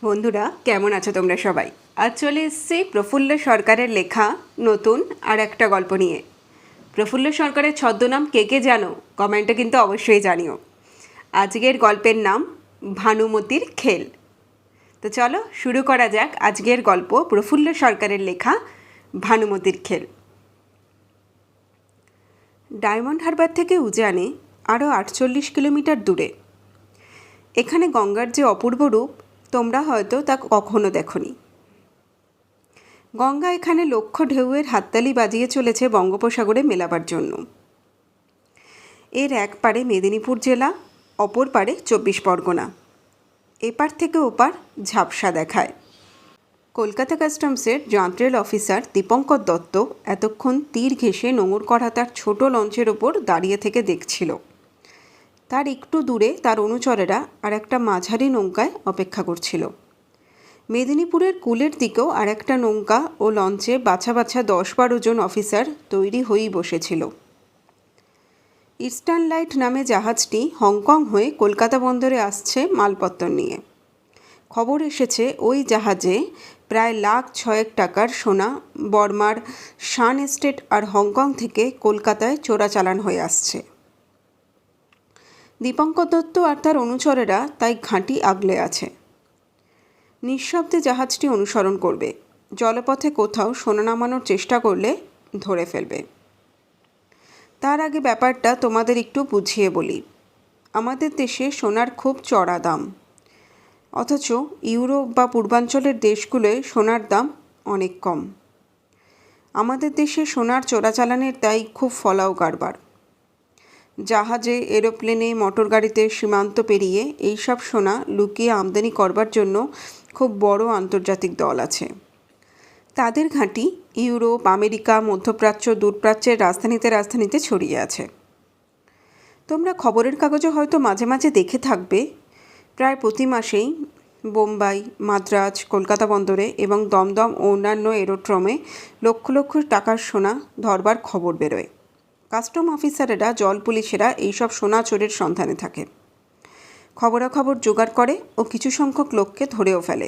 বন্ধুরা, কেমন আছো তোমরা সবাই? আজ চলে এসেছি প্রফুল্ল সরকারের লেখা নতুন আর একটা গল্প নিয়ে। প্রফুল্ল সরকারের ছদ্মনাম কে কে জানো? কমেন্টে কিন্তু অবশ্যই জানিও। আজকের গল্পের নাম ভানুমতির খেল। তো চলো শুরু করা যাক আজকের গল্প প্রফুল্ল সরকারের লেখা ভানুমতির খেল। ডায়মন্ড হারবার থেকে উজানে আরও 48 কিলোমিটার দূরে। এখানে গঙ্গার যে অপূর্ব রূপ তোমরা হয়তো তা কখনো দেখোনি। গঙ্গা এখানে লক্ষ ঢেউয়ের হাততালি বাজিয়ে চলেছে বঙ্গোপসাগরে মেলাবার জন্য। এর এক পারে মেদিনীপুর জেলা, অপর পারে 24 পরগনা। এপার থেকে ওপার ঝাপসা দেখায়। কলকাতা কাস্টমসের জেনারেল অফিসার দীপঙ্কর দত্ত এতক্ষণ তীর ঘেঁষে নোঙর করা তার ছোট লঞ্চের ওপর দাঁড়িয়ে থেকে দেখছিল। তার একটু দূরে তার অনুচরেরা আর একটা মাঝারি নৌকায় অপেক্ষা করছিল। মেদিনীপুরের কূলের দিকেও আর একটা নৌকা ও লঞ্চে বাছা বাছা 10-12 জন অফিসার তৈরি হয়েই বসেছিল। ইস্টার্ন লাইট নামে জাহাজটি হংকং হয়ে কলকাতা বন্দরে আসছে মালপত্র নিয়ে। খবর এসেছে ওই জাহাজে প্রায় $1,06,000 টাকার সোনা বর্মার শান এস্টেট আর হংকং থেকে কলকাতায় চোরাচালান হয়ে আসছে। দীপঙ্কর দত্ত আর তার অনুচরেরা তাই ঘাঁটি আগলে আছে। নিঃশব্দে জাহাজটি অনুসরণ করবে। জলপথে কোথাও সোনা নামানোর চেষ্টা করলে ধরে ফেলবে। তার আগে ব্যাপারটা তোমাদের একটু বুঝিয়ে বলি। আমাদের দেশে সোনার খুব চড়া দাম, অথচ ইউরোপ বা পূর্বাঞ্চলের দেশগুলোয় সোনার দাম অনেক কম। আমাদের দেশে সোনার চোরাচালানের তাই খুব ফলাও কারবার। জাহাজে, এরোপ্লেনে, মোটর গাড়িতে সীমান্ত পেরিয়ে এইসব সোনা লুকিয়ে আমদানি করবার জন্য খুব বড় আন্তর্জাতিক দল আছে। তাদের ঘাঁটি ইউরোপ, আমেরিকা, মধ্যপ্রাচ্য, দূরপ্রাচ্যের রাজধানীতে ছড়িয়ে আছে। তোমরা খবরের কাগজে হয়তো মাঝে মাঝে দেখে থাকবে, প্রায় প্রতি মাসেই বোম্বাই, মাদ্রাজ, কলকাতা বন্দরে এবং দমদম ও অন্যান্য এরোড্রোমে লক্ষ লক্ষ টাকার সোনা ধরবার খবর বেরোয়। কাস্টম অফিসারেরা, জল পুলিশেরা এইসব সোনা চোরের সন্ধানে থাকে। খবরাখবর জোগাড় করে ও কিছু সংখ্যক লোককে ধরেও ফেলে।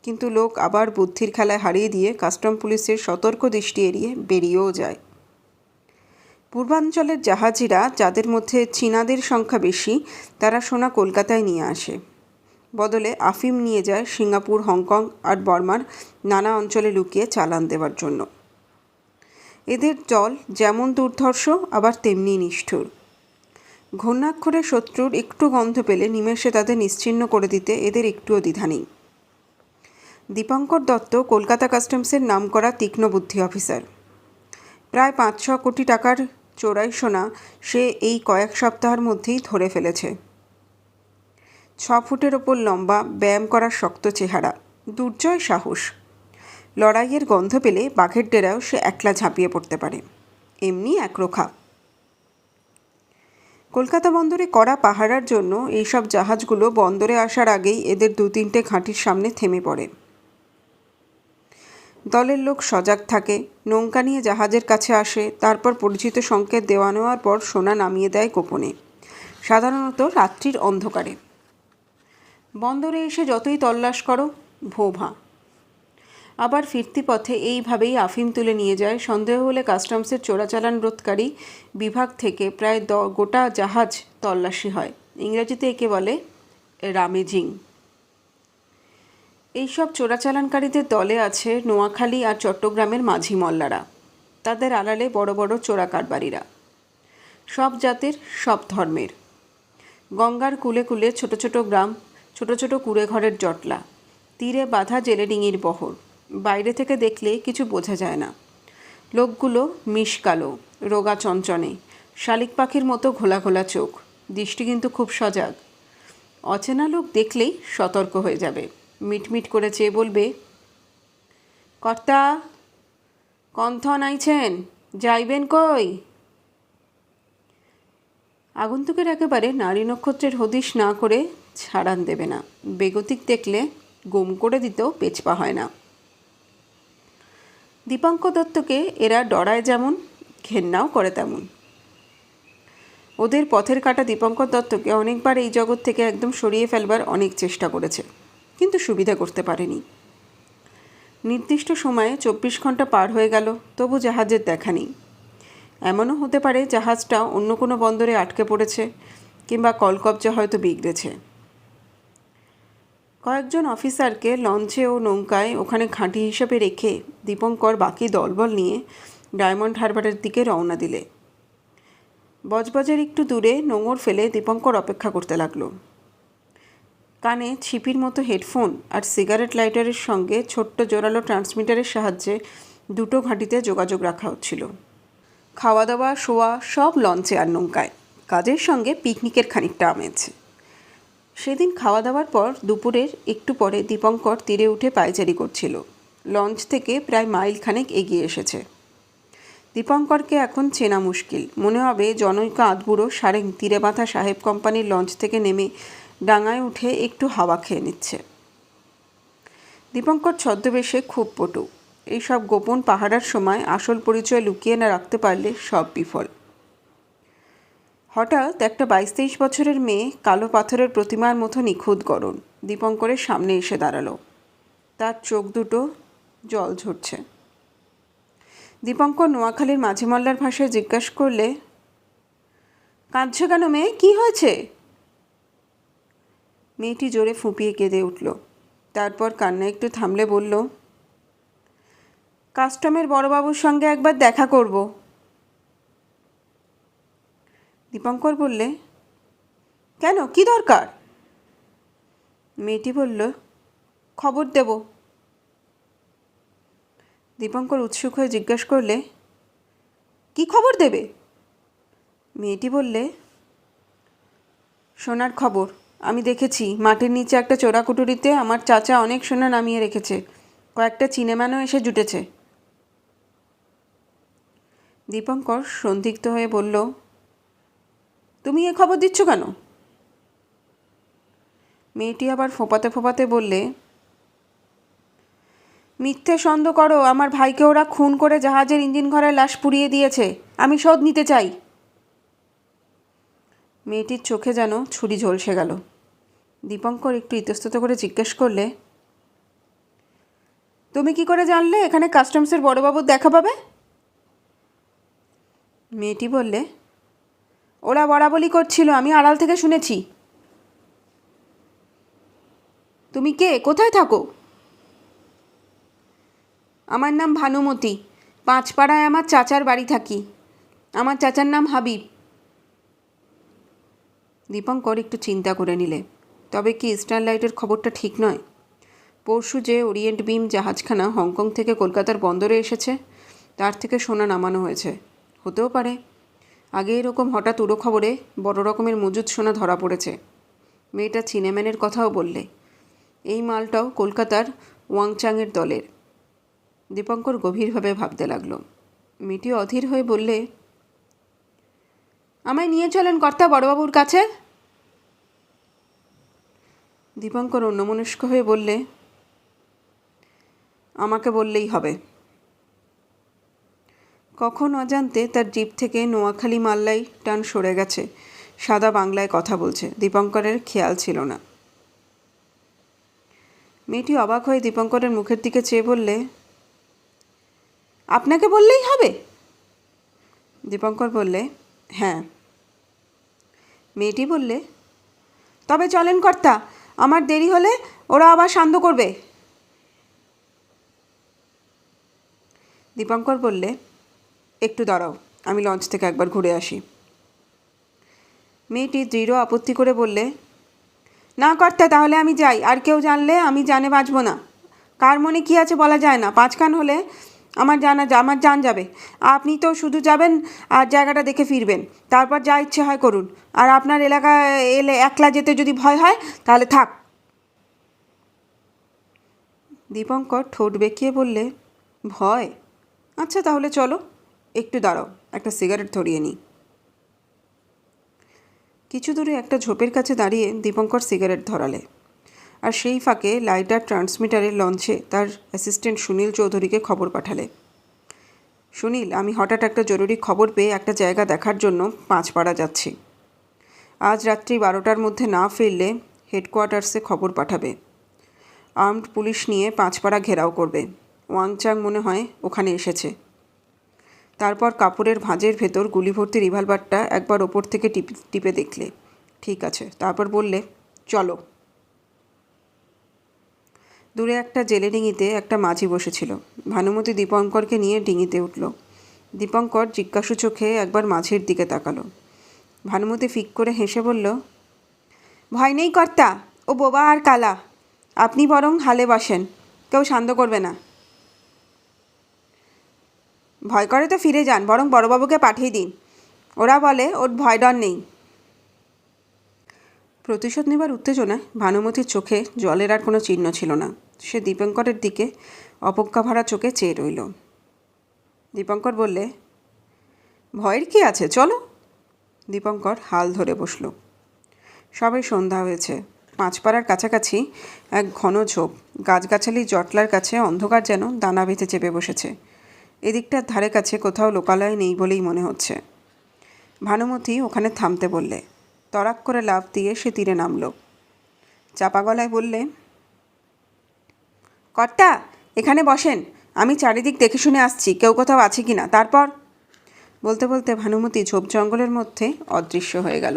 কিন্তু লোক আবার বুদ্ধির খেলায় হারিয়ে দিয়ে কাস্টম পুলিশের সতর্ক দৃষ্টি এড়িয়ে বেরিয়েও যায়। পূর্বাঞ্চলের জাহাজিরা, যাদের মধ্যে চীনাদের সংখ্যা বেশি, তারা সোনা কলকাতায় নিয়ে আসে। বদলে আফিম নিয়ে যায় সিঙ্গাপুর, হংকং আর বর্মার নানা অঞ্চলে লুকিয়ে চালান দেওয়ার জন্য। এদের দল যেমন দুর্ধর্ষ আবার তেমনি নিষ্ঠুর। ঘূর্ণাক্ষরে শত্রুর একটু গন্ধ পেলে নিমেষে তাদের নিশ্চিহ্ন করে দিতে এদের একটুও দ্বিধা নেই। দীপঙ্কর দত্ত কলকাতা কাস্টমসের নামকরা তীক্ষ্ণ বুদ্ধি অফিসার। প্রায় 5-6 কোটি টাকার চোরাই সোনা সে এই কয়েক সপ্তাহের মধ্যেই ধরে ফেলেছে। 6 ফুটের ওপর লম্বা, ব্যায়াম করার শক্ত চেহারা, দুর্জয় সাহস। লড়াইয়ের গন্ধ পেলে বাঘের ডেরাও সে একলা ঝাঁপিয়ে পড়তে পারে, এমনি একরোখা। কলকাতা বন্দরে কড়া পাহারার জন্য এইসব জাহাজগুলো বন্দরে আসার আগেই এদের 2-3টে ঘাঁটির সামনে থেমে পড়ে। দলের লোক সজাগ থাকে, নৌকা নিয়ে জাহাজের কাছে আসে, তারপর পরিচিত সংকেত দেওয়া নেওয়ার পর সোনা নামিয়ে দেয় গোপনে, সাধারণত রাত্রির অন্ধকারে। বন্দরে এসে যতই তল্লাশ করো, ভোভা। আবার ফিরতি পথে এইভাবেই আফিম তুলে নিয়ে যায় সন্দেহ হলে কাস্টমসের চোরাচালান রোধকারী বিভাগ থেকে প্রায় গোটা জাহাজ তল্লাশি হয়। ইংরেজিতে একে বলে রামেজিং। এইসব চোরাচালানকারীদের দলে আছে নোয়াখালী আর চট্টগ্রামের মাঝি মল্লারা। তাদের আড়ালে বড় বড় চোরা কারবারিরা, সব জাতের, সব ধর্মের। গঙ্গার কূলে কূলে ছোট ছোট গ্রাম, ছোট ছোট কুঁড়ে ঘরের জটলা, তীরে বাঁধা জেলেডিঙির বহর। বাইরে থেকে দেখলে কিছু বোঝা যায় না। লোকগুলো মিশকালো, রোগা চঞ্চনে, শালিক পাখির মতো ঘোলা ঘোলা চোখ, দৃষ্টি কিন্তু খুব সজাগ। অচেনা লোক দেখলেই সতর্ক হয়ে যাবে, মিটমিট করে চেয়ে বলবে, কর্তা, কন্থন আইছেন, যাইবেন কই? আগন্তুকের একেবারে নারী নক্ষত্রের হদিশ না করে ছাড়ান দেবে না। বেগতিক দেখলে গুম করে দিতেও পেছপা হয় না। দীপঙ্কর দত্তকে এরা ডরায় যেমন, ঘেন্নাও করে তেমন। ওদের পথের কাটা দীপঙ্কর দত্তকে অনেকবার এই জগৎ থেকে একদম সরিয়ে ফেলবার অনেক চেষ্টা করেছে, কিন্তু সুবিধা করতে পারেনি। নির্দিষ্ট সময়ে 24 ঘন্টা পার হয়ে গেল, তবু জাহাজের দেখা নেই। এমনও হতে পারে জাহাজটা অন্য কোনো বন্দরে আটকে পড়েছে, কিংবা কলকব্জা হয়তো বিগড়েছে। কয়েকজন অফিসারকে লঞ্চে ও নৌকায় ওখানে ঘাঁটি হিসেবে রেখে দীপঙ্কর বাকি দলবল নিয়ে ডায়মন্ড হারবারের দিকে রওনা দিলে। বজবজের একটু দূরে নোঙর ফেলে দীপঙ্কর অপেক্ষা করতে লাগলো। কানে ছিপির মতো হেডফোন আর সিগারেট লাইটারের সঙ্গে ছোট্ট জোরালো ট্রান্সমিটারের সাহায্যে দুটো ঘাঁটিতে যোগাযোগ রাখা হচ্ছিল। খাওয়া দাওয়া শোয়া সব লঞ্চে আর নৌকায়, কাজের সঙ্গে পিকনিকের খানিকটা আমেজ। সেদিন খাওয়া দাওয়ার পর দুপুরের একটু পরে দীপঙ্কর তীরে উঠে পায়চারি করছিল। লঞ্চ থেকে প্রায় মাইল খানেক এগিয়ে এসেছে। দীপঙ্করকে এখন চেনা মুশকিল। মনে হবে জনৈক আধবুড়ো সারেং তীরে বাঁধা সাহেব কোম্পানির লঞ্চ থেকে নেমে ডাঙায় উঠে একটু হাওয়া খেয়ে নিচ্ছে। দীপঙ্কর ছদ্মবেশে খুব পটু। এইসব গোপন পাহারার সময় আসল পরিচয় লুকিয়ে না রাখতে পারলে সব বিফল। হঠাৎ একটা 22-23 বছরের মেয়ে কালো পাথরের প্রতিমার মতো নিখুঁত গড়ন দীপঙ্করের সামনে এসে দাঁড়ালো। তার চোখ দুটো জল ঝরছে। দীপঙ্কর নোয়াখালীর মাঝিমল্লার ভাষায় জিজ্ঞাসা করলে, কাঁদছো কেন মেয়ে, কি হয়েছে? মেয়েটি জোরে ফুঁপিয়ে কেঁদে উঠল। তারপর কান্না একটু থামলে বলল, কাস্টমের বড়বাবুর সঙ্গে একবার দেখা করব। দীপঙ্কর বললে, কেন, কি দরকার? মেয়েটি বলল, খবর দেব। দীপঙ্কর উৎসুক হয়ে জিজ্ঞাসা করলে, কি খবর দেবে? মেয়েটি বললে, সোনার খবর। আমি দেখেছি মাটির নিচে একটা চোরাকুটুরিতে আমার চাচা অনেক সোনা নামিয়ে রেখেছে। কয়েকটা চিনেম্যানও এসে জুটেছে। দীপঙ্কর সন্দিগ্ধ হয়ে বলল, তুমি এ খবর দিচ্ছ কেন? মেয়েটি আবার ফোঁপাতে ফোঁপাতে বললে, মিথ্যে সন্দেহ করো, আমার ভাইকে ওরা খুন করে জাহাজের ইঞ্জিন ঘরের লাশ পুড়িয়ে দিয়েছে। আমি শোধ নিতে চাই। মেয়েটির চোখে যেন ছুরি ঝলসে গেল। দীপঙ্কর একটু ইতস্তত করে জিজ্ঞেস করলে, তুমি কি করে জানলে এখানে কাস্টমসের বড়বাবুর দেখা পাবে? মেয়েটি বললে, ওরা বলাবলি করছিল, আমি আড়াল থেকে শুনেছি। তুমি কে, কোথায় থাকো? আমার নাম ভানুমতি, পাঁচপাড়ায় আমার চাচার বাড়ি থাকি। আমার চাচার নাম হাবিব। দীপঙ্কর একটু চিন্তা করে নিলে, তবে কি স্টারলাইটের খবরটা ঠিক নয়? পরশু যে ওরিয়েন্ট বিম জাহাজখানা হংকং থেকে কলকাতার বন্দরে এসেছে, তার থেকে সোনা নামানো হয়েছে। হতেও পারে আগে এরকম হঠাৎ উড়ো খবরে বড় রকমের মজুদ সোনা ধরা পড়েছে। মেয়েটা চিনেম্যানের কথাও বললে। এই মালটাও কলকাতার ওয়াংচাংয়ের দলের। দীপঙ্কর গভীরভাবে ভাবতে লাগলো। মেয়েটি অধীর হয়ে বললে, আমায় নিয়ে চলেন কর্তা বড়বাবুর কাছে। দীপঙ্কর অন্যমনস্ক হয়ে বললে, আমাকে বললেই হবে। কখন অজান্তে তার জিভ থেকে নোয়াখালী মাল্লাই টান সরে গেছে, সাদা বাংলায় কথা বলছে। দীপঙ্করের খেয়াল ছিল না। মেয়েটি অবাক হয়ে দীপঙ্করের মুখের দিকে চেয়ে বললে, আপনাকে বললেই হবে? দীপঙ্কর বললে, হ্যাঁ। মেয়েটি বললে, তবে চলেন কর্তা, আমার দেরি হলে ওরা আবার শান্ত করবে। দীপঙ্কর বললে, একটু দাঁড়াও, আমি লঞ্চ থেকে একবার ঘুরে আসি। মেয়েটি দৃঢ় আপত্তি করে বললে, না কর্তা, তাহলে আমি যাই। আর কেউ জানলে আমি জানে বাঁচব না। কার মনে কী আছে বলা যায় না। 5 কান হলে আমার জান যাবে। আপনি তো শুধু যাবেন আর জায়গাটা দেখে ফিরবেন, তারপর যা ইচ্ছে হয় করুন। আর আপনার এলাকায় এলে একলা যেতে যদি ভয় হয় তাহলে থাক। দীপঙ্কর ঠোঁট বেঁকিয়ে বললে, ভয়? আচ্ছা তাহলে চলো। একটু দাঁড়াও, একটা সিগারেট ধরিয়ে নিই। কিছু দূরে একটা ঝোপের কাছে দাঁড়িয়ে দীপঙ্কর সিগারেট ধরালে। আর সেই ফাঁকে লাইটার ট্রান্সমিটারের লঞ্চে তার অ্যাসিস্ট্যান্ট সুনীল চৌধুরীকে খবর পাঠালে। সুনীল, আমি হঠাৎ একটা জরুরি খবর পেয়ে একটা জায়গা দেখার জন্য পাঁচপাড়া যাচ্ছি। আজ রাত্রি 12টার মধ্যে না ফিরলে হেডকোয়ার্টার্সে খবর পাঠাবে। আর্মড পুলিশ নিয়ে পাঁচপাড়া ঘেরাও করবে। ওয়াংচাং মনে হয় ওখানে এসেছে। তারপর কাপড়ের ভাঁজের ভেতর গুলি ভর্তি রিভলভারটা একবার ওপর থেকে টিপে দেখলে। ঠিক আছে। তারপর বললে, চলো। দূরে একটা জেলে ডিঙিতে একটা মাঝি বসেছিল। ভানুমতি দীপঙ্করকে নিয়ে ডিঙিতে উঠল। দীপঙ্কর জিজ্ঞাসু চোখে একবার মাঝির দিকে তাকালো। ভানুমতি ফিক করে হেসে বলল, ভয় নেই কর্তা, ও বোবা আর কালা। আপনি বরং হালে বসেন, কেউ শান্ত করবে না। ভয় করে তো ফিরে যান, বরং বড়বাবুকে পাঠিয়ে দিন। ওরা বলে ওর ভয় ডর নেই। প্রতিশোধ নেবার উত্তেজনায় ভানুমতির চোখে জলের আর কোনো চিহ্ন ছিল না। সে দীপঙ্করের দিকে অপজ্ঞাভরা চোখে চেয়ে রইল। দীপঙ্কর বললে, ভয়ের কি আছে, চলো। দীপঙ্কর হাল ধরে বসল। সবে সন্ধ্যা হয়েছে। পাঁচপাড়ার কাছাকাছি এক ঘন ঝোপ, গাছগাছালি জটলার কাছে অন্ধকার যেন দানা বেঁধে চেপে বসেছে। এদিকটার ধারে কাছে কোথাও লোকালয় নেই বলেই মনে হচ্ছে। ভানুমতি ওখানে থামতে বললে। তড়াক করে লাফ দিয়ে সে তীরে নামল। চাপা গলায় বললে, কর্তা, এখানে বসেন, আমি চারিদিক দেখে শুনে আসছি কেউ কোথাও আছে কি না। তারপর বলতে বলতে ভানুমতি ঝোপ জঙ্গলের মধ্যে অদৃশ্য হয়ে গেল।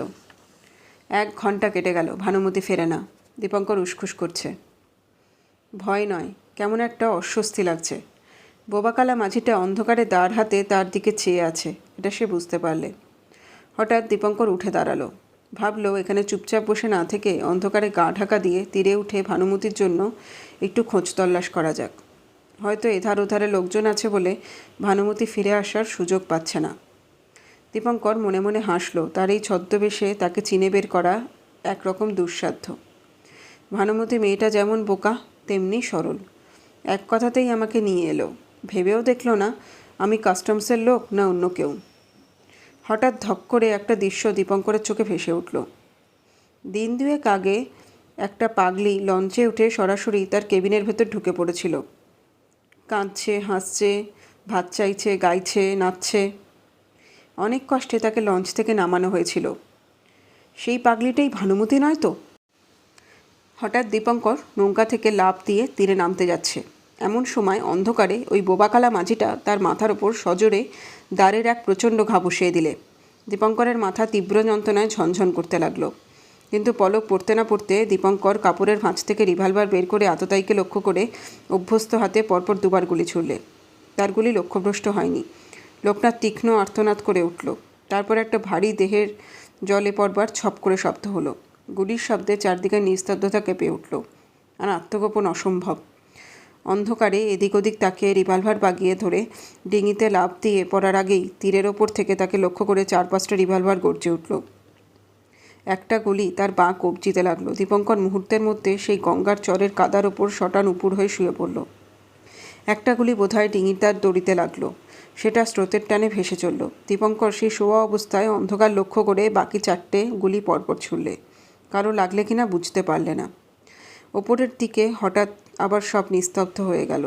1 ঘন্টা কেটে গেল, ভানুমতি ফেরে না। দীপঙ্কর উসখুস করছে। ভয় নয়, কেমন একটা অস্বস্তি লাগছে। বোবাকালা মাঝিটা অন্ধকারে দাঁড় হাতে তার দিকে চেয়ে আছে, এটা সে বুঝতে পারলে। হঠাৎ দীপঙ্কর উঠে দাঁড়ালো। ভাবলো এখানে চুপচাপ বসে না থেকে অন্ধকারে গা ঢাকা দিয়ে তীরে উঠে ভানুমতির জন্য একটু খোঁজ তল্লাশ করা যাক। হয়তো এধার ওধারে লোকজন আছে বলে ভানুমতি ফিরে আসার সুযোগ পাচ্ছে না। দীপঙ্কর মনে মনে হাসল। তার এই ছদ্মবেশে তাকে চিনে বের করা একরকম দুঃসাধ্য। ভানুমতি মেয়েটা যেমন বোকা তেমনি সরল। এক কথাতেই আমাকে নিয়ে এলো। ভেবেও দেখল না আমি কাস্টমসের লোক না অন্য কেউ। হঠাৎ ধপ করে একটা দৃশ্য দীপঙ্করের চোখে ভেসে উঠল। 2 দিন আগে একটা পাগলি লঞ্চে উঠে সরাসরি তার কেবিনের ভেতর ঢুকে পড়েছিল। কাঁদছে, হাসছে, ভাত চাইছে, গাইছে, নাচছে। অনেক কষ্টে তাকে লঞ্চ থেকে নামানো হয়েছিল। সেই পাগলিটাই ভানুমতি নয় তো? হঠাৎ দীপঙ্কর নৌকা থেকে লাফ দিয়ে তীরে নামতে যাচ্ছে। এমন সময় অন্ধকারে ওই বোবাকালা মাঝিটা তার মাথার ওপর সজোরে দাঁড়ের এক প্রচণ্ড ঘা বসিয়ে দিলে। দীপঙ্করের মাথা তীব্র যন্ত্রণায় ঝনঝন করতে লাগলো। কিন্তু পলক পড়তে না পড়তে দীপঙ্কর কাপড়ের ভাঁজ থেকে রিভলভার বের করে আততায়ীকে লক্ষ্য করে অভ্যস্ত হাতে পরপর 2বার গুলি ছুড়লে। তার গুলি লক্ষ্যভ্রষ্ট হয়নি। লোকটা তীক্ষ্ণ আর্তনাদ করে উঠল। তারপর একটা ভারী দেহের জলে পড়বার ছপ করে শব্দ হলো। গুলির শব্দে চারদিকে নিস্তব্ধতা কেঁপে উঠল। আর আত্মগোপন অসম্ভব। অন্ধকারে এদিক ওদিক তাকিয়ে রিভলভার বাগিয়ে ধরে ডিঙিতে লাফ দিয়ে পড়ার আগেই তীরের ওপর থেকে তাকে লক্ষ্য করে 4-5টা রিভলভার গর্জে উঠল। একটা গুলি তার বাঁ কবজিতে লাগলো। দীপঙ্কর মুহূর্তের মধ্যে সেই গঙ্গার চরের কাদার ওপর শটান উপুর হয়ে শুয়ে পড়ল। একটা গুলি বোধহয় ডিঙির তার দড়িতে লাগলো। সেটা স্রোতের টানে ভেসে চলল। দীপঙ্কর সেই শোয়া অবস্থায় অন্ধকার লক্ষ্য করে বাকি 4টে গুলি পরপর ছুড়লে। কারো লাগলে কিনা বুঝতে পারলে না। ওপরের দিকে হঠাৎ আবার সব নিস্তব্ধ হয়ে গেল।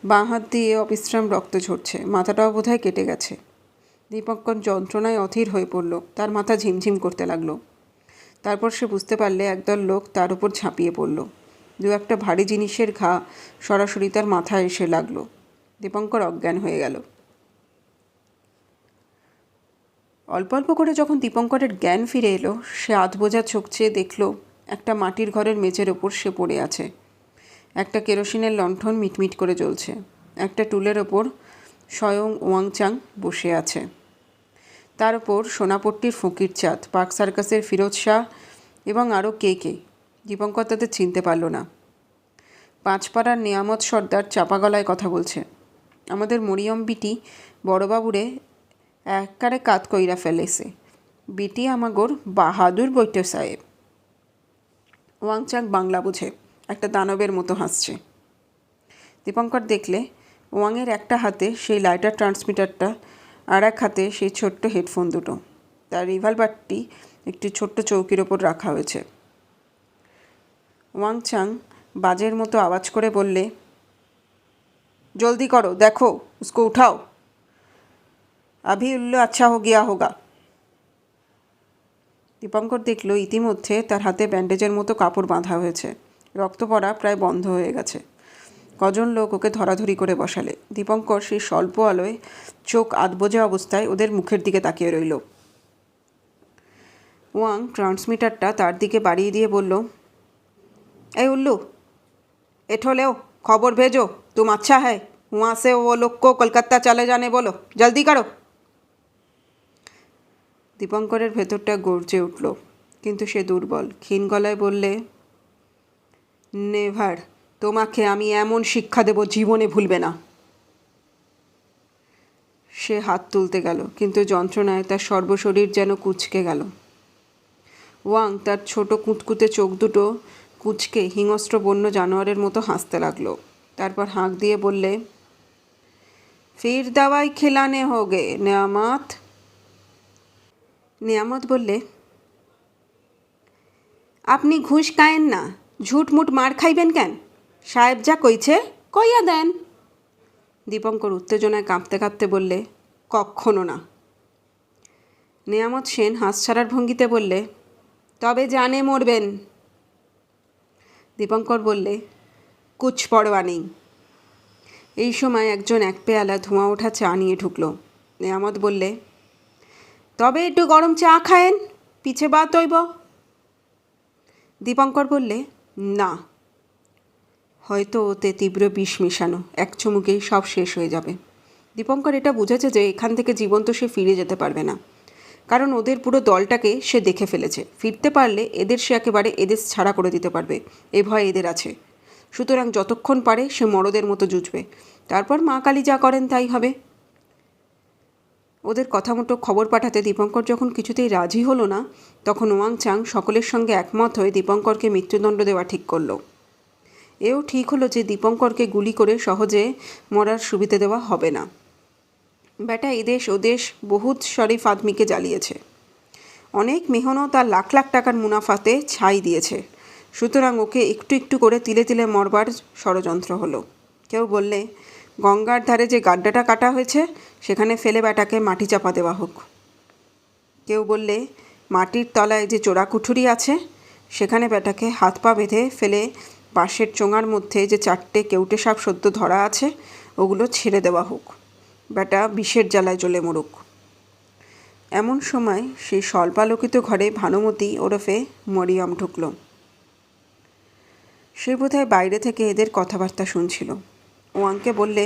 বাঁ হাত দিয়ে অবিশ্রাম রক্ত ঝরছে। মাথাটাও বোধহয় কেটে গেছে। দীপঙ্কর যন্ত্রণায় অধীর হয়ে পড়ল। তার মাথা ঝিমঝিম করতে লাগলো। তারপর সে বুঝতে পারলে একদল লোক তার উপর ঝাঁপিয়ে পড়ল। 2-1টা ভারী জিনিসের ঘা সরাসরি তার মাথায় এসে লাগলো। দীপঙ্কর অজ্ঞান হয়ে গেল। অল্প অল্প করে যখন দীপঙ্করের জ্ঞান ফিরে এলো, সে আধবোঝা চোখ চেয়ে দেখল একটা মাটির ঘরের মেঝের ওপর সে পড়ে আছে। একটা কেরোসিনের লণ্ঠন মিটমিট করে জ্বলছে। একটা টুলের ওপর স্বয়ং ওয়াংচাং বসে আছে। তার ওপর সোনাপট্টির ফকির চাঁদ, পার্ক সার্কাসের ফিরোজ শাহ এবং আরও কে কে। দীপঙ্কর তাদের চিনতে পারল না। পাঁচপাড়ার নিয়ামত সর্দার চাপা গলায় কথা বলছে। আমাদের মরিয়ম বিটি বড়বাবুরে এককারে কাত কইরা ফেলেছে। বিটি আমাগোর বাহাদুর বৈদ্য সাহেব। ওয়াংচাং বাংলা বুঝে একটা দানবের মতো হাসছে। দীপঙ্কর দেখলে ওয়াংয়ের একটা হাতে সেই লাইটার ট্রান্সমিটারটা, আর এক হাতে সেই ছোট্ট হেডফোন দুটো। তার রিভলভারটি একটি ছোট্ট চৌকির ওপর রাখা হয়েছে। ওয়াংচাং বাজের মতো আওয়াজ করে বললে, জলদি করো, দেখো, উসকো উঠাও, আভি উল্লো আচ্ছা হো গিয়া হোগা। দীপঙ্কর দেখল ইতিমধ্যে তার হাতে ব্যান্ডেজের মতো কাপড় বাঁধা হয়েছে। রক্ত পড়া প্রায় বন্ধ হয়ে গেছে। কজন লোক ওকে ধরাধরি করে বসালে। দীপঙ্কর সেই স্বল্প আলোয় চোখ আধবোঝা অবস্থায় ওদের মুখের দিকে তাকিয়ে রইল। ওয়াং ট্রান্সমিটারটা তার দিকে বাড়িয়ে দিয়ে বলল, এই উল্লू, एठो ले, खबर भेजो, तुम अच्छा है, वहाँ से वो लोग को कलकत्ता चले जाने बोलो, जल्दी करो। দীপঙ্করের ভেতরটা গর্জে উঠল, কিন্তু সে দুর্বল। ক্ষীণ গলায় বললে, নেভার, তোমাকে আমি এমন শিক্ষা দেব জীবনে ভুলবে না। সে হাত তুলতে গেল, কিন্তু যন্ত্রণায় তার সর্বশরীর যেন কুঁচকে গেল। ওয়াং তার ছোট কুঁতকুতে চোখ দুটো কুঁচকে হিংস্র বন্য জানোয়ারের মতো হাসতে লাগলো। তারপর হাঁক দিয়ে বললে, ফির দাওয়াই খিলানে হোগে নেয়ামত। নেয়ামত বললে, আপনি ঘুষ খায়েন না, ঝুটমুট মার খাইবেন কেন? সাহেব যা কইছে কইয়া দেন। দীপঙ্কর উত্তেজনায় কাঁপতে কাঁপতে বললে, কক্ষণো না। নেয়ামত সেন হাঁস ছাড়ার ভঙ্গিতে বললে, তবে জানে মরবেন। দীপঙ্কর বললে, কুছ পরোয়া নেই। এই সময় একজন এক পেয়ালা ধোঁয়া ওঠা চা নিয়ে ঢুকলো। নেয়ামত বললে, তবে একটু গরম চা খায়েন, পিছে বাত হইব। দীপঙ্কর বললে, না, হয়তো ওতে তীব্র বিষ মেশানো, এক চুমুকেই সব শেষ হয়ে যাবে। দীপঙ্কর এটা বুঝেছে যে এখান থেকে জীবন্ত সে ফিরে যেতে পারবে না, কারণ ওদের পুরো দলটাকে সে দেখে ফেলেছে। ফিরতে পারলে এদের সে একেবারে এদেশ ছাড়া করে দিতে পারবে, এ ভয় এদের আছে। সুতরাং যতক্ষণ পারে সে মরদের মতো জুঝবে, তারপর মা কালী যা করেন তাই হবে। ওদের কথা মতো খবর পাঠাতে দীপঙ্কর যখন কিছুতেই রাজি হলো না, তখন ওয়াং চাং সকলের সঙ্গে একমত হয়ে দীপঙ্করকে মৃত্যুদণ্ড দেওয়া ঠিক করলো। এও ঠিক হলো যে দীপঙ্করকে গুলি করে সহজে মরার সুবিধে দেওয়া হবে না। বেটা এদেশ ওদেশ বহুত শরীফ আদমিকে জ্বালিয়েছে, অনেক মেহনত আর লাখ লাখ টাকার মুনাফাতে ছাই দিয়েছে। সুতরাং ওকে একটু একটু করে তিলে তিলে মরবার ষড়যন্ত্র হলো। কেউ বললে, গঙ্গার ধারে যে গাড্ডাটা কাটা হয়েছে সেখানে ফেলে বেটাকে মাটি চাপা দেওয়া হোক। কেউ বললে, মাটির তলায় যে চোরাকুঠুরি আছে সেখানে বেটাকে হাত পা বেঁধে ফেলে বাঁশের চোঙার মধ্যে যে 4টে কেউটে সাপ সদ্য ধরা আছে ওগুলো ছেড়ে দেওয়া হোক, বেটা বিষের জ্বালায় জ্বলে মরুক। এমন সময় সেই স্বল্পালোকিত ঘরে ভানুমতি ওরফে মরিয়ম ঢুকল। সে বোধহয় বাইরে থেকে এদের কথাবার্তা শুনছিল। ওয়াংকে বললে,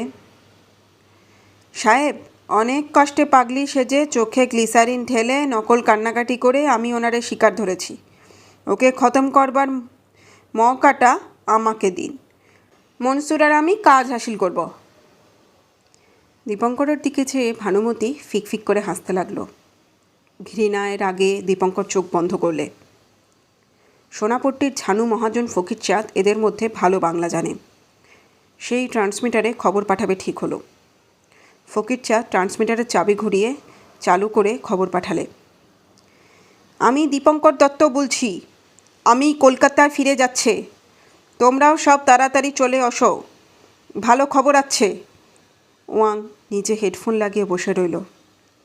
সাহেব, অনেক কষ্টে পাগলি সেজে চোখে গ্লিসারিন ঢেলে নকল কান্নাকাটি করে আমি ওনারে শিকার ধরেছি। ওকে খতম করবার মৌকাটা আমাকে দিন, মনসুর আর আমি কাজ হাসিল করব। দীপঙ্করের দিকে চেয়ে ভানুমতি ফিকফিক করে হাসতে লাগলো। ঘৃণায় রাগে দীপঙ্কর চোখ বন্ধ করলে। সোনাপট্টির ঝানু মহাজন ফকিরচাঁদ এদের মধ্যে ভালো বাংলা জানে। সেই ট্রান্সমিটারে খবর পাঠাবে ঠিক হলো। ফকিরচাঁদ ট্রান্সমিটারের চাবি ঘুরিয়ে চালু করে খবর পাঠালে, আমি দীপঙ্কর দত্ত বলছি, আমি কলকাতায় ফিরে যাচ্ছে, তোমরাও সব তাড়াতাড়ি চলে আসো, ভালো খবর আছে। ওয়াং নিজে হেডফোন লাগিয়ে বসে রইল,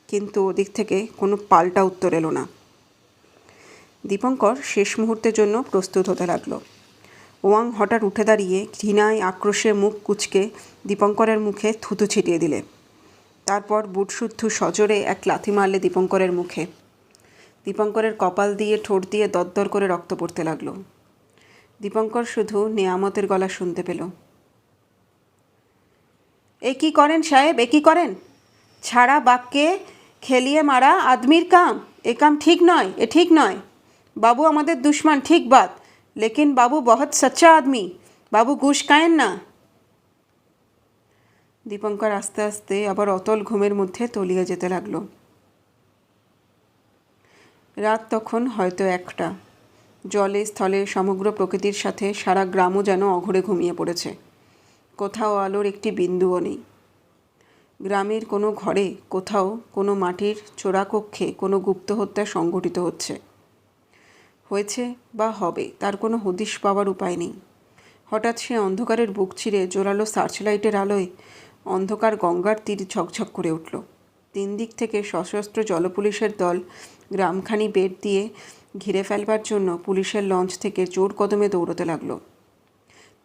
কিন্তু ওদিক থেকে কোনো পাল্টা উত্তর এলো না। দীপঙ্কর শেষ মুহূর্তের জন্য প্রস্তুত হতে লাগলো। ওয়াং হঠাৎ উঠে দাঁড়িয়ে ঘৃণায় আক্রোশে মুখ কুঁচকে দীপঙ্করের মুখে থুতু ছিটিয়ে দিলে। তারপর বুটশুদ্ধ সজোরে এক লাথি মারলে দীপঙ্করের মুখে। দীপঙ্করের কপাল দিয়ে ঠোঁট দিয়ে দরদর করে রক্ত পড়তে লাগলো। দীপঙ্কর শুধু নেয়ামতের গলা শুনতে পেল, এ কী করেন সাহেব, এ কী করেন? ছাড়া বাক্যে খেলিয়ে মারা আদমির কাম, এ কাম ঠিক নয়, এ ঠিক নয়। বাবু আমাদের দুশ্মন ঠিক বাত, লেকিন বাবু বহুত সচ্চা আদমি, বাবু ঘুষ খায়েন না। দীপঙ্কর আস্তে আস্তে আবার অতল ঘুমের মধ্যে তলিয়ে যেতে লাগলো। রাত তখন হয়তো 1টা। জলে স্থলে সমগ্র প্রকৃতির সাথে সারা গ্রামও যেন অঘরে ঘুমিয়ে পড়েছে। কোথাও আলোর একটি বিন্দুও নেই। গ্রামের কোনো ঘরে, কোথাও কোনো মাটির চোরাকক্ষে কোনো গুপ্ত হত্যা সংঘটিত হয়েছে বা হবে তার কোনো হদিশ পাওয়ার উপায় নেই। হঠাৎ সে অন্ধকারের বুক চিরে জোরালো সার্চলাইটের আলোয় অন্ধকার গঙ্গার তীর ঝকঝক করে উঠল। 3 দিক থেকে সশস্ত্র জলপুলিশের দল গ্রামখানি বেড় দিয়ে ঘিরে ফেলবার জন্য পুলিশের লঞ্চ থেকে জোর কদমে দৌড়তে লাগলো।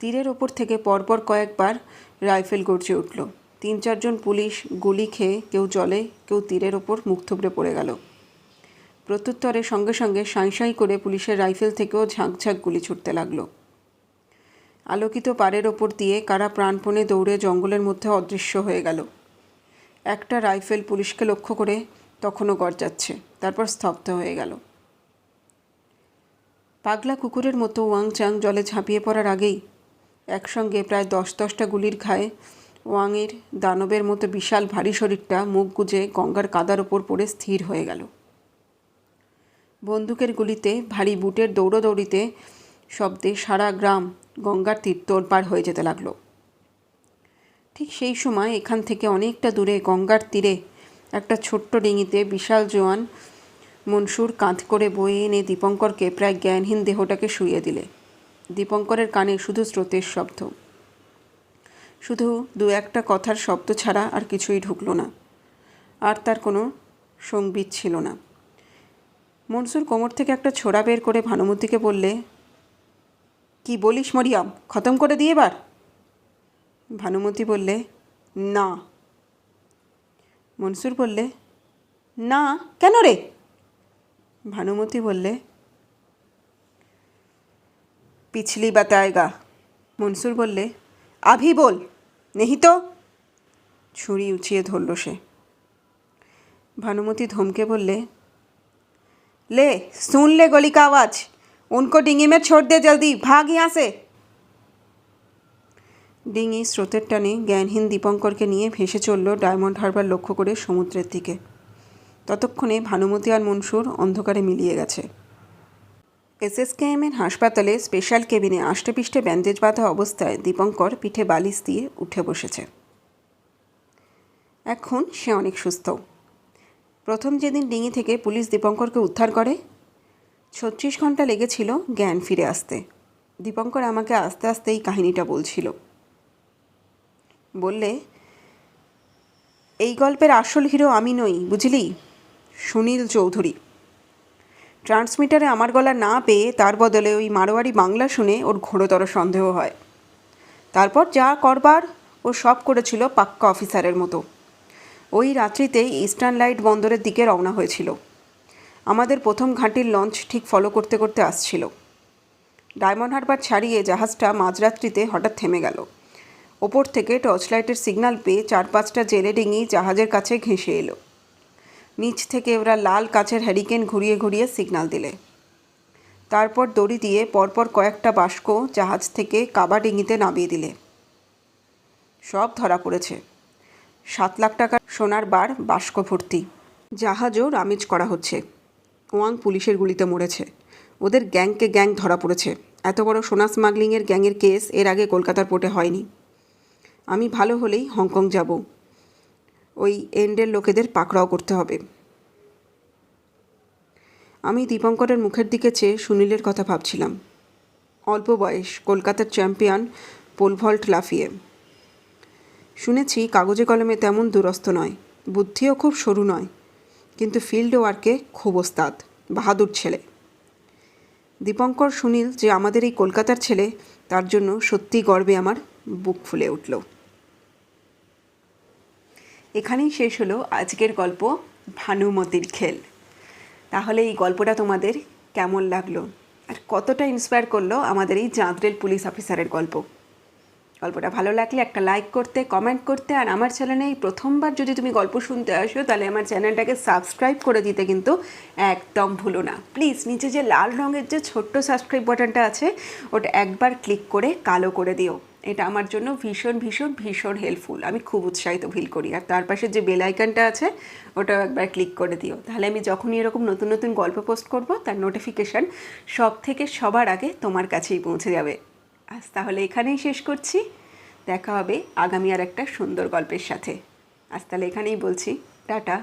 তীরের ওপর থেকে পরপর কয়েকবার রাইফেল গর্জে উঠল। 3-4 জন পুলিশ গুলি খেয়ে কেউ জলে, কেউ তীরের ওপর মুখ থুবড়ে পড়ে গেল। প্রত্যুত্তরে সঙ্গে সঙ্গে সাঁই সাঁই করে পুলিশের রাইফেল থেকেও ঝাঁক ঝাঁক গুলি ছুটতে লাগলো। আলোকিত পাড়ের ওপর দিয়ে কারা প্রাণপণে দৌড়ে জঙ্গলের মধ্যে অদৃশ্য হয়ে গেল। একটা রাইফেল পুলিশকে লক্ষ্য করে তখনও গর্জাচ্ছে, তারপর স্তব্ধ হয়ে গেল। পাগলা কুকুরের মতো ওয়াংচাং জলে ঝাঁপিয়ে পড়ার আগেই একসঙ্গে প্রায় 10-10টা গুলির ঘায়ে ওয়াংয়ের দানবের মতো বিশাল ভারী শরীরটা মুখ গুজে গঙ্গার কাদার ওপর পড়ে স্থির হয়ে গেল। বন্দুকের গুলিতে, ভারী বুটের দৌড়োদৌড়িতে শব্দে সারা গ্রাম গঙ্গার তীর তোলপাড় হয়ে যেতে লাগলো। ঠিক সেই সময় এখান থেকে অনেকটা দূরে গঙ্গার তীরে একটা ছোট্ট ডিঙিতে বিশাল জোয়ান মনসুর কাঁধ করে বয়ে এনে দীপঙ্করকে প্রায় জ্ঞানহীন দেহটাকে শুইয়ে দিলে। দীপঙ্করের কানে শুধু স্রোতের শব্দ, শুধু 2-1টা কথার শব্দ ছাড়া আর কিছুই ঢুকলো না। আর তার কোনো সঙ্গীত ছিল না। মনসুর কোমর থেকে একটা ছোরা বের করে ভানুমতিকে বললে, কি বলিস মরিয়াম, খতম করে দিয়ে এবার? ভানুমতি বললে, না। মনসুর বললে, না কেন রে? ভানুমতি বললে, পিছলি বাতায়েগা। মনসুর বললে, আভি বল, নেহি তো। ছুরি উঁচিয়ে ধরল সে। ভানুমতি ধমকে বললে, ले सुन ले गोली का आवाज, उनको डिंगी में छोड़ दे, जल्दी भाग यहाँ से। ডিঙি স্রোতের টানে জ্ঞানহীন দীপঙ্করকে নিয়ে ভেসে চলল ডায়মন্ড হারবার লক্ষ্য করে সমুদ্রের দিকে। ততক্ষণে ভানুমতি আর মনসুর অন্ধকারে মিলিয়ে গেছে। এসএসকেএমের হাসপাতালে স্পেশাল কেবিনে আষ্টেপৃষ্ঠে ব্যান্ডেজ বাঁধা অবস্থায় দীপঙ্কর পিঠে বালিশ দিয়ে উঠে বসেছে। এখন সে অনেক সুস্থ। প্রথম যেদিন ডিঙি থেকে পুলিশ দীপঙ্করকে উদ্ধার করে 36 ঘন্টা লেগেছিল জ্ঞান ফিরে আসতে। দীপঙ্কর আমাকে আস্তে আস্তে এই কাহিনীটা বলছিল। বললে, এই গল্পের আসল হিরো আমি নই, বুঝলি, সুনীল চৌধুরী। ট্রান্সমিটারে আমার গলা না পেয়ে তার বদলে ওই মারোয়ারি বাংলা শুনে ওর ঘোরতর সন্দেহ হয়। তারপর যা করবার ও সব করেছিল পাক্কা অফিসারের মতো। ওই রাত্রিতেই ইস্টার্ন লাইট বন্দরের দিকে রওনা হয়েছিল। আমাদের প্রথম ঘাঁটির লঞ্চ ঠিক ফলো করতে করতে আসছিল। ডায়মন্ড হারবার ছাড়িয়ে জাহাজটা মাঝরাত্রিতে হঠাৎ থেমে গেল। ওপর থেকে টর্চ লাইটের সিগন্যাল পেয়ে 4-5টা জেলে ডিঙি জাহাজের কাছে ঘেঁষে এলো। নিচ থেকে ওরা লাল কাচের হ্যারিকেন ঘুরিয়ে ঘুরিয়ে সিগন্যাল দিলে। তারপর দড়ি দিয়ে পরপর কয়েকটা বাষ্ক জাহাজ থেকে কাবা ডিঙিতে নামিয়ে দিলে। সব ধরা পড়েছে। 7 লাখ টাকার সোনার বার বাষ্ক ভর্তি। জাহাজও রামেজ করা হচ্ছে। ওয়াং পুলিশের গুলিতে মরেছে। ওদের গ্যাংকে গ্যাং ধরা পড়েছে। এত বড় সোনা স্মাগলিংয়ের গ্যাংয়ের কেস এর আগে কলকাতার পোর্টে হয়নি। আমি ভালো হলেই হংকং যাব। ওই এন্ডের লোকেদের পাকড়াও করতে হবে। আমি দীপঙ্করের মুখের দিকে চেয়ে সুনীলের কথা ভাবছিলাম। অল্প বয়স, কলকাতার চ্যাম্পিয়ন পোল ভল্ট লাফিয়ে। শুনেছি কাগজে কলমে তেমন দুরস্থ নয়, বুদ্ধিও খুব সরু নয়, কিন্তু ফিল্ড ওয়ার্কে খুব ওস্তাদ, বাহাদুর ছেলে। দীপঙ্কর সুনীল যে আমাদের এই কলকাতার ছেলে, তার জন্য সত্যি গর্বে আমার বুক ফুলে উঠল। এখানেই শেষ হলো আজকের গল্প ভানুমতির খেল। তাহলে এই গল্পটা তোমাদের কেমন লাগলো আর কতটা ইন্সপায়ার করলো আমাদের এই জাঁদরেল পুলিশ অফিসারের গল্প? গল্পটা ভালো লাগলে একটা লাইক করতে, কমেন্ট করতে, আর আমার চ্যানেলে এই প্রথমবার যদি তুমি গল্প শুনতে আসো তাহলে আমার চ্যানেলটাকে সাবস্ক্রাইব করে দিতে কিন্তু একদম ভুলো না। প্লিজ নিচে যে লাল রঙের যে ছোট্ট সাবস্ক্রাইব বাটনটা আছে ওটা একবার ক্লিক করে কালো করে দিও। এটা আমার জন্য ভীষণ ভীষণ ভীষণ হেল্পফুল। আমি খুব উৎসাহিত ফিল করি। আর তার পাশে যে বেল আইকনটা আছে ওটাও একবার ক্লিক করে দিও। তাহলে আমি যখনই এরকম নতুন নতুন গল্প পোস্ট করব তার নোটিফিকেশান সবার আগে তোমার কাছেই পৌঁছে যাবে। আজ তাহলে এখানেই শেষ করছি। দেখা হবে আগামী আর একটা সুন্দর গল্পের সাথে। আজ তাহলে এখানেই বলছি টাটা।